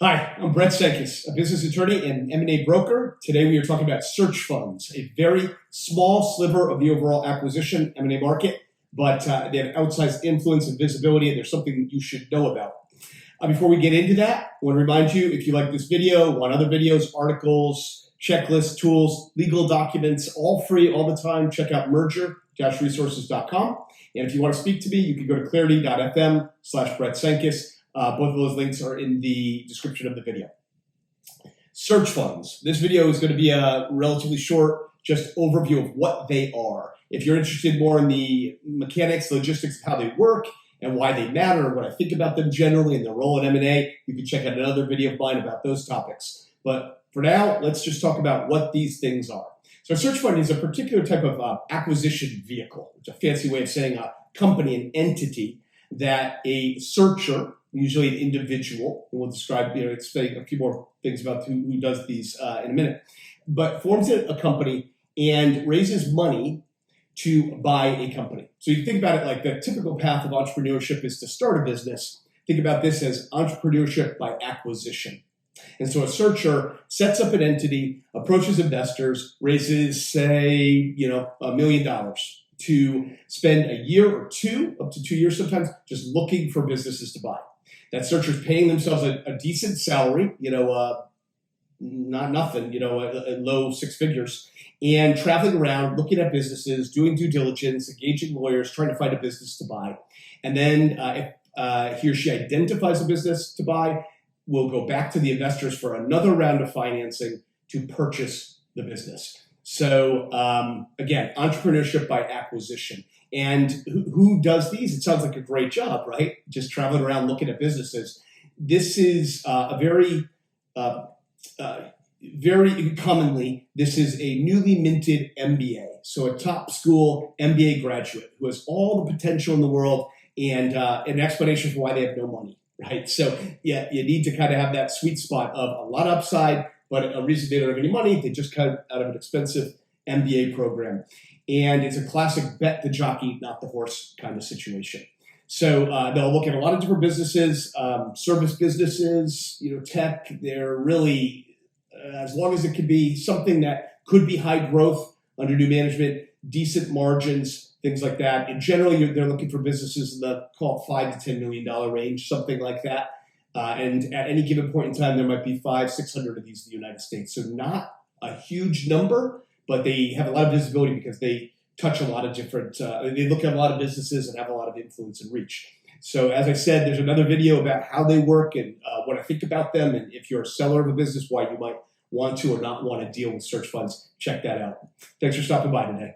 Hi, I'm Brett Cenkus, a business attorney and M&A broker. Today we are talking about search funds, a very small sliver of the overall acquisition M&A market, but they have outsized influence and visibility, and there's something you should know about. Before we get into that, I want to remind you, if you like this video, want other videos, articles, checklists, tools, legal documents, all free all the time, check out merger-resources.com. And if you want to speak to me, you can go to clarity.fm/Brett Cenkus. Both of those links are in the description of the video. Search funds. This video is going to be a relatively short, just overview of what they are. If you're interested more in the mechanics, logistics of how they work and why they matter, what I think about them generally and their role in M&A, you can check out another video of mine about those topics. But for now, let's just talk about what these things are. So a search fund is a particular type of acquisition vehicle. It's a fancy way of saying a company, an entity that a searcher, usually an individual, and we'll describe, explain a few more things about who does these in a minute, but forms a company and raises money to buy a company. So you think about it like the typical path of entrepreneurship is to start a business. Think about this as entrepreneurship by acquisition. And so a searcher sets up an entity, approaches investors, raises, say, $1 million to spend a year or two, up to 2 years sometimes, just looking for businesses to buy. That searcher's paying themselves a decent salary, not nothing, low six figures, and traveling around, looking at businesses, doing due diligence, engaging lawyers, trying to find a business to buy. And then if he or she identifies a business to buy, we'll go back to the investors for another round of financing to purchase the business. So again, entrepreneurship by acquisition. And who does these? It sounds like a great job, right? Just traveling around looking at businesses. This is very commonly, this is a newly minted MBA. So a top school MBA graduate who has all the potential in the world and an explanation for why they have no money, right? So yeah, you need to kind of have that sweet spot of a lot of upside, but a reason they don't have any money, they just cut out of an expensive MBA program. And it's a classic bet the jockey, not the horse kind of situation. So they'll look at a lot of different businesses, service businesses, tech. They're really, as long as it could be something that could be high growth under new management, decent margins, things like that. And generally, they're looking for businesses in the call it $5 to $10 million range, something like that. And at any given point in time, there might be 500-600 of these in the United States. So not a huge number, but they have a lot of visibility because they touch a lot of different, they look at a lot of businesses and have a lot of influence and reach. So as I said, there's another video about how they work and what I think about them. And if you're a seller of a business, why you might want to or not want to deal with search funds, check that out. Thanks for stopping by today.